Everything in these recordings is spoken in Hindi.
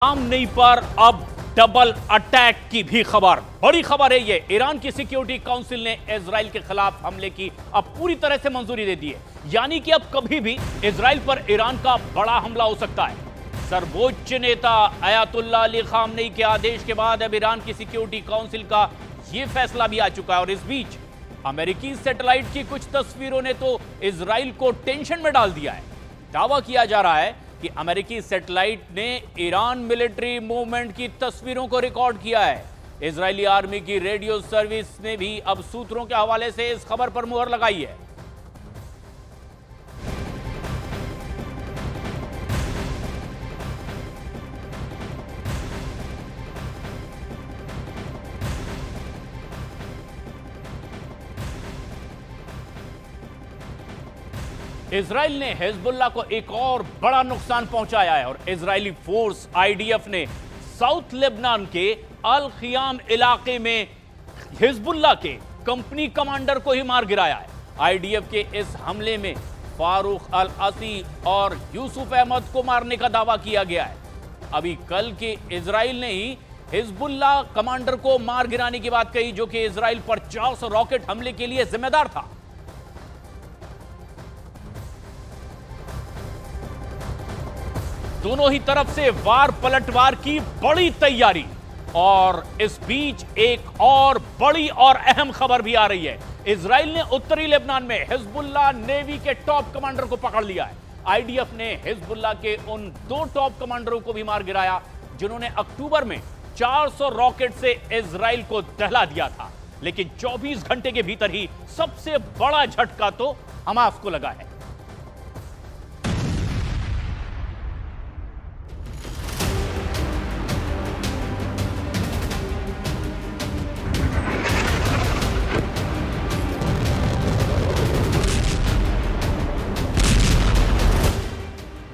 नहीं पर अब डबल अटैक की भी खबर। बड़ी खबर है ये, ईरान की सिक्योरिटी काउंसिल ने इजराइल के खिलाफ हमले की अब पूरी तरह से मंजूरी दे दी है। यानी कि अब कभी भी इजराइल पर ईरान का बड़ा हमला हो सकता है। सर्वोच्च नेता अयातुल्लाह अली खामनेई के आदेश के बाद अब ईरान की सिक्योरिटी काउंसिल का यह फैसला भी आ चुका है। और इस बीच अमेरिकी सैटेलाइट की कुछ तस्वीरों ने तो इजराइल को टेंशन में डाल दिया है। दावा किया जा रहा है कि अमेरिकी सैटेलाइट ने ईरान मिलिट्री मूवमेंट की तस्वीरों को रिकॉर्ड किया है। इजरायली आर्मी की रेडियो सर्विस ने भी अब सूत्रों के हवाले से इस खबर पर मुहर लगाई है। इजराइल ने हिजबुल्लाह को एक और बड़ा नुकसान पहुंचाया है और इजरायली फोर्स आईडीएफ ने साउथ लेबनान के अल खियाम इलाके में हिजबुल्लाह के कंपनी कमांडर को ही मार गिराया है। आईडीएफ के इस हमले में फारूक अल असी और यूसुफ अहमद को मारने का दावा किया गया है। अभी कल के इजराइल ने ही हिजबुल्लाह कमांडर को मार गिराने की बात कही, जो कि इजराइल पर 400 रॉकेट हमले के लिए जिम्मेदार था। दोनों ही तरफ से वार पलटवार की बड़ी तैयारी। और इस बीच एक और बड़ी और अहम खबर भी आ रही है। इजराइल ने उत्तरी लेबनान में हिजबुल्लाह नेवी के टॉप कमांडर को पकड़ लिया है। आईडीएफ ने हिजबुल्लाह के उन 2 टॉप कमांडरों को भी मार गिराया जिन्होंने अक्टूबर में 400 रॉकेट से इजराइल को दहला दिया था। लेकिन 24 घंटे के भीतर ही सबसे बड़ा झटका तो हमास को लगा है।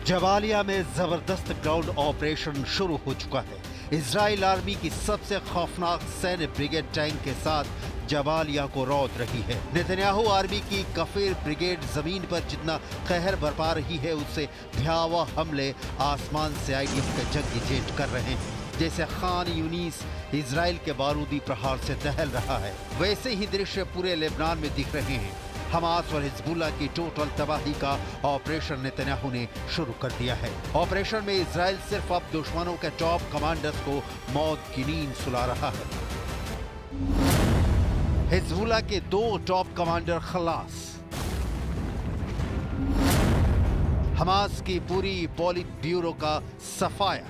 जबालिया में जबरदस्त ग्राउंड ऑपरेशन शुरू हो चुका है। इजराइल आर्मी की सबसे खौफनाक सैन्य ब्रिगेड टैंक के साथ जबालिया को रौंद रही है। नेतन्याहू आर्मी की कफीर ब्रिगेड जमीन पर जितना कहर बरपा रही है, उससे भयावह हमले आसमान से आईडीएफ के जंगी जेट कर रहे हैं। जैसे खान यूनिस इजराइल के बारूदी प्रहार से दहल रहा है, वैसे ही दृश्य पूरे लेबनान में दिख रहे हैं। हमास और हिजबुल्लाह की टोटल तबाही का ऑपरेशन नेतन्याहू ने शुरू कर दिया है। ऑपरेशन में इजराइल सिर्फ अब दुश्मनों के टॉप कमांडर्स को मौत की नींद सुला रहा है। हिजबुल्लाह के 2 टॉप कमांडर खलास। हमास की पूरी पॉलिट ब्यूरो का सफाया।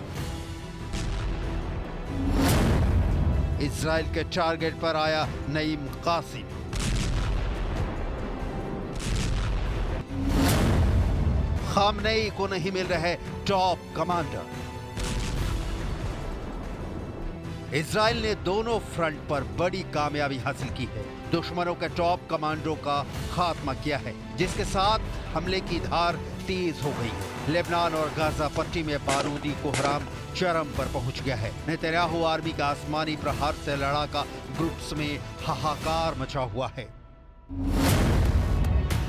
इजराइल के टारगेट पर आया नईम कासिम। खामनेई को नहीं मिल रहे टॉप कमांडर। इजराइल ने दोनों फ्रंट पर बड़ी कामयाबी हासिल की है। दुश्मनों के टॉप कमांडरों का खात्मा किया है, जिसके साथ हमले की धार तेज हो गई है। लेबनान और गाजा पट्टी में बारूदी कोहराम चरम पर पहुंच गया है। नेतन्याहू आर्मी का आसमानी प्रहार से लड़ाका ग्रुप्स में हाहाकार मचा हुआ है।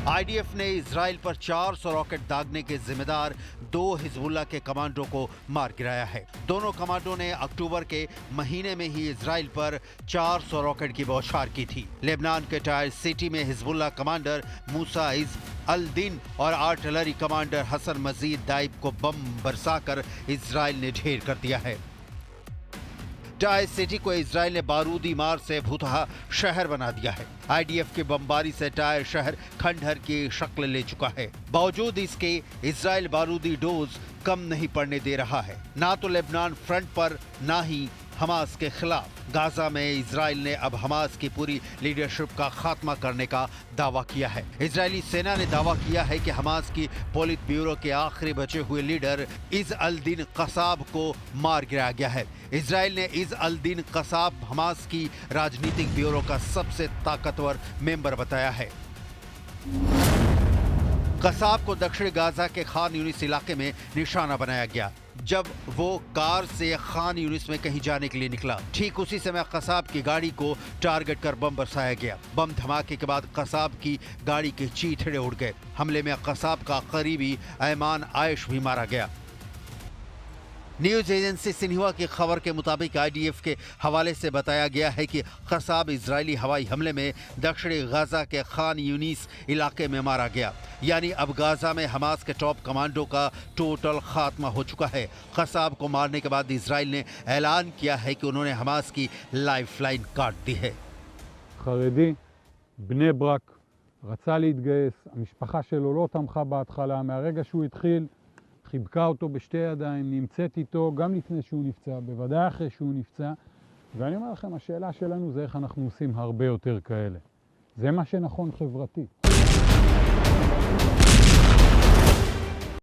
आईडीएफ ने इजराइल पर 400 रॉकेट दागने के जिम्मेदार 2 हिजबुल्लाह के कमांडरों को मार गिराया है। दोनों कमांडरों ने अक्टूबर के महीने में ही इजराइल पर 400 रॉकेट की बौछार की थी। लेबनान के टायर सिटी में Hezbollah commander Musa is all दिन और आर्टिलरी कमांडर हसन मजीद दाइब को बम बरसाकर इजराइल ने ढेर कर दिया है। टायर सिटी को इजराइल ने बारूदी मार से भूतहा शहर बना दिया है। आईडीएफ की बमबारी से टायर शहर खंडहर की शक्ल ले चुका है। बावजूद इसके इजराइल बारूदी डोज कम नहीं पड़ने दे रहा है, ना तो लेबनान फ्रंट पर ना ही हमास के खिलाफ। गाजा में इजराइल ने अब हमास की पूरी लीडरशिप का खात्मा करने का दावा किया है। इजरायली सेना ने दावा किया है कि हमास की पोलित ब्यूरो के आखिरी बचे हुए लीडर इज अल दिन कसाब को मार गिराया गया है। इजराइल ने इज अल दिन कसाब हमास की राजनीतिक ब्यूरो का सबसे ताकतवर मेंबर बताया है। कसाब को दक्षिण गाजा के खान यूनिस इलाके में निशाना बनाया गया जब वो कार से खान यूनिस में कहीं जाने के लिए निकला। ठीक उसी समय कसाब की गाड़ी को टारगेट कर बम बरसाया गया। बम धमाके के बाद कसाब की गाड़ी के चीथड़े उड़ गए। हमले में कसाब का करीबी ऐमान आयश भी मारा गया। न्यूज एजेंसी सिन्हुआ की खबर के मुताबिक आईडीएफ के हवाले से बताया गया है कि कसाब इजरायली हवाई हमले में दक्षिणी गाजा के खान यूनिस इलाके में मारा गया। यानी अब गाजा में हमास के टॉप कमांडो का टोटल खात्मा हो चुका है। कसाब को मारने के बाद इजराइल ने ऐलान किया है कि उन्होंने हमास की लाइफलाइन काट दी है। חרדי, בני ברק, רצה להתגייס, המשפחה שלו לא תמכה בהתחלה, מהרגע שהוא התחיל, חיבקה אותו בשתי ידיים, נמצאת איתו גם לפני שהוא נפצע, בוודאי אחרי שהוא נפצע, ואני אומר לכם, השאלה שלנו זה איך אנחנו עושים הרבה יותר כאלה. זה מה שנכון חברתי.